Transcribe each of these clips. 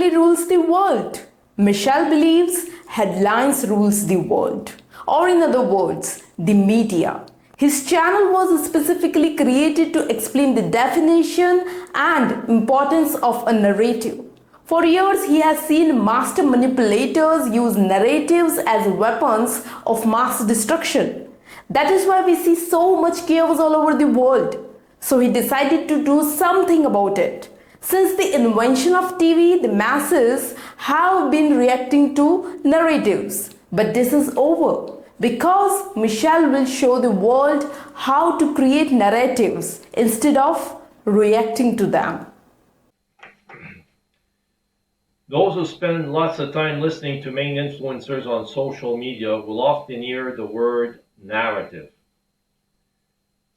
actually rules the world? Michelle believes headlines rules the world, or in other words, the media. His channel was specifically created to explain the definition and importance of a narrative. For years, he has seen master manipulators use narratives as weapons of mass destruction. That is why we see so much chaos all over the world. So he decided to do something about it. Since the invention of TV, the masses have been reacting to narratives. But this is over because Michelle will show the world how to create narratives instead of reacting to them. Those who spend lots of time listening to main influencers on social media will often hear the word narrative.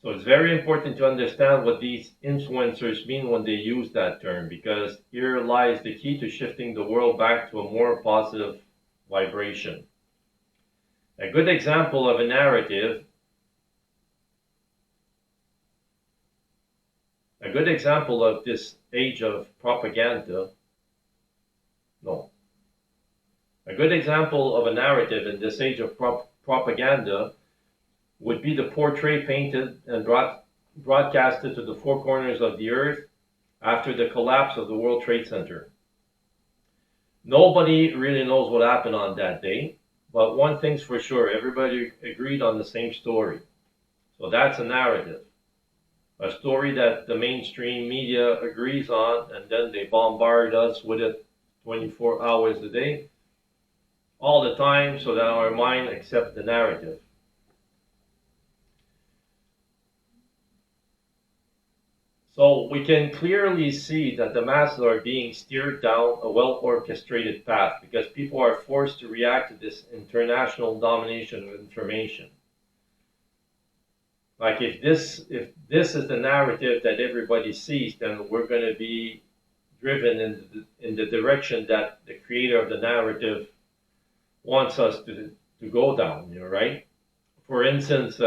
So it's very important to understand what these influencers mean when they use that term, because here lies the key to shifting the world back to a more positive vibration. A good example of a narrative, a good example of this age of propaganda, a good example of a narrative in this age of propaganda would be the portrait painted and broadcasted to the four corners of the earth after the collapse of the World Trade Center. Nobody really knows what happened on that day, but one thing's for sure, everybody agreed on the same story. So that's a narrative. A story that the mainstream media agrees on, and then they bombard us with it 24 hours a day, all the time, so that our mind accepts the narrative. So we can clearly see that the masses are being steered down a well-orchestrated path because people are forced to react to this international domination of information. Like if this is the narrative that everybody sees, then we're going to be driven in the direction that the creator of the narrative wants us to go down, right? For instance,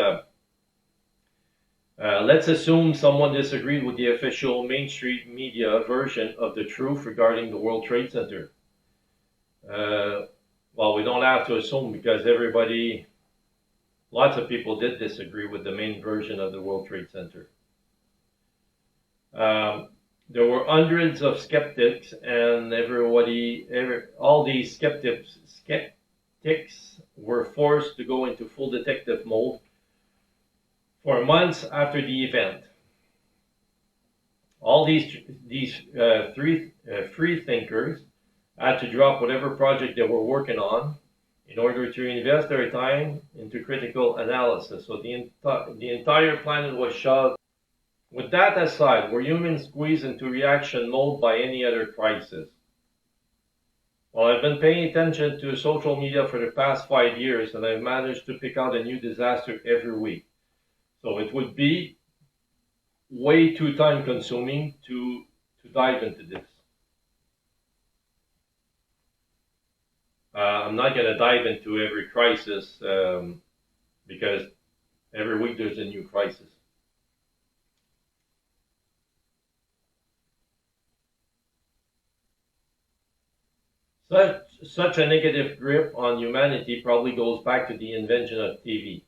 let's assume someone disagreed with the official mainstream media version of the truth regarding the World Trade Center. Well, we don't have to assume because lots of people did disagree with the main version of the World Trade Center. There were hundreds of skeptics, and all these skeptics were forced to go into full detective mode for months after the event. All these free thinkers had to drop whatever project they were working on in order to invest their time into critical analysis. So the entire planet was shoved. With that aside, were humans squeezed into reaction mode by any other crisis? Well, I've been paying attention to social media for the past 5 years, and I've managed to pick out a new disaster every week. So it would be way too time consuming to dive into this. I'm not going to dive into every crisis because every week there's a new crisis. Such a negative grip on humanity probably goes back to the invention of TV.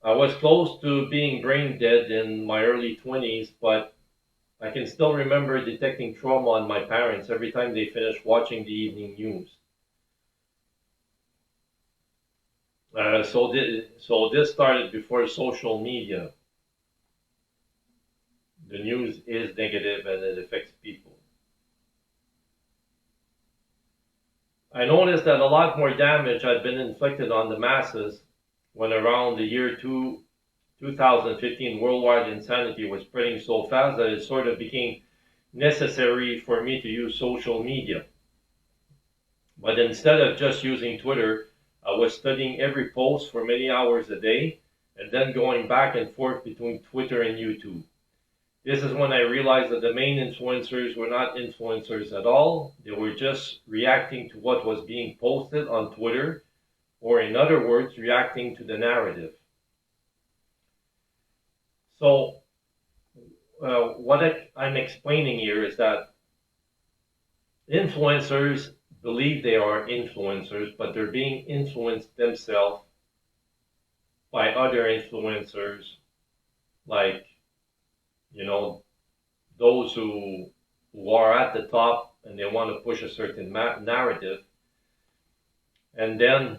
I was close to being brain dead in my early 20s, but I can still remember detecting trauma on my parents every time they finished watching the evening news. So this started before social media. The news is negative and it affects people. I noticed that a lot more damage had been inflicted on the masses when around the year 2015 worldwide insanity was spreading so fast that it sort of became necessary for me to use social media. But instead of just using Twitter, I was studying every post for many hours a day and then going back and forth between Twitter and YouTube. This is when I realized that the main influencers were not influencers at all. They were just reacting to what was being posted on Twitter, or in other words, reacting to the narrative. So what I'm explaining here is that influencers believe they are influencers, but they're being influenced themselves by other influencers, like, you know, those who are at the top and they want to push a certain narrative, and then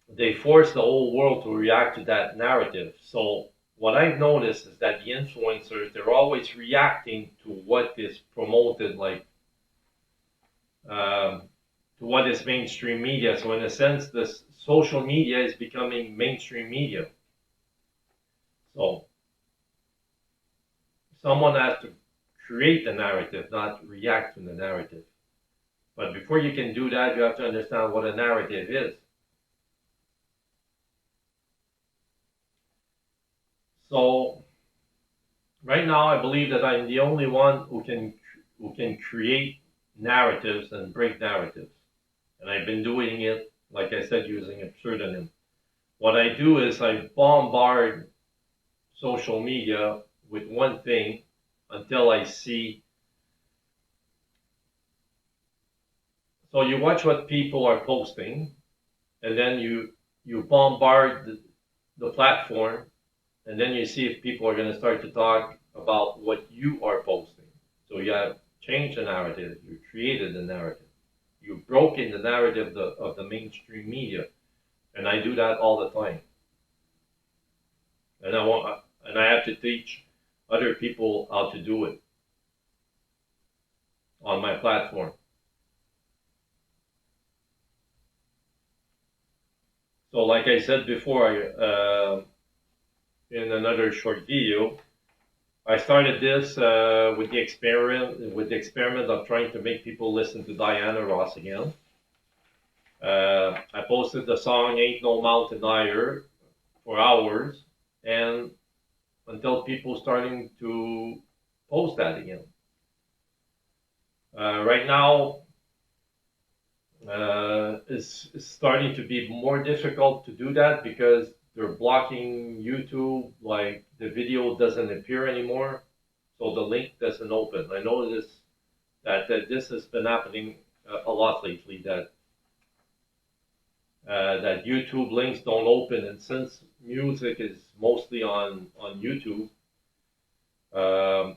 they force the whole world to react to that narrative. So what I've noticed is that the influencers, they're always reacting to what is promoted, like to what is mainstream media. So in a sense, this social media is becoming mainstream media. So someone has to create the narrative, not react to the narrative. But before you can do that, you have to understand what a narrative is. So right now, I believe that I'm the only one who can create narratives and break narratives, and I've been doing it, like I said, using a pseudonym. What I do is I bombard social media with one thing until I see. So you watch what people are posting, and then you bombard the platform, and then you see if people are going to start to talk about what you are posting. So you have changed the narrative, you created the narrative, you've broken the narrative of the mainstream media, and I do that all the time. And I have to teach other people how to do it on my platform. So, like I said before, in another short video, I started this with the experiment of trying to make people listen to Diana Ross again. I posted the song "Ain't No Mountain Higher" for hours, and until people starting to post that again. Right now, it's starting to be more difficult to do that because they're blocking YouTube, like the video doesn't appear anymore, so the link doesn't open. I noticed that this has been happening a lot lately, that that YouTube links don't open, and since music is mostly on YouTube, um,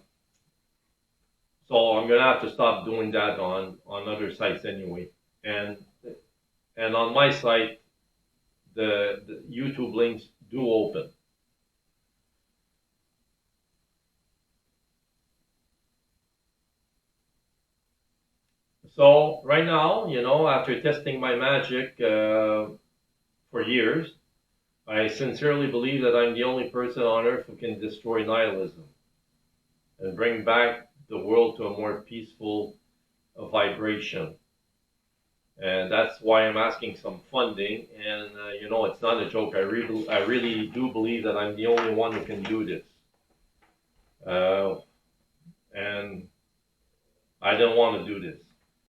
so I'm gonna have to stop doing that on other sites anyway, and on my site, the YouTube links do open. So right now, after testing my magic for years, I sincerely believe that I'm the only person on earth who can destroy nihilism and bring back the world to a more peaceful vibration. And that's why I'm asking some funding. And it's not a joke. I really do believe that I'm the only one who can do this. And I don't want to do this.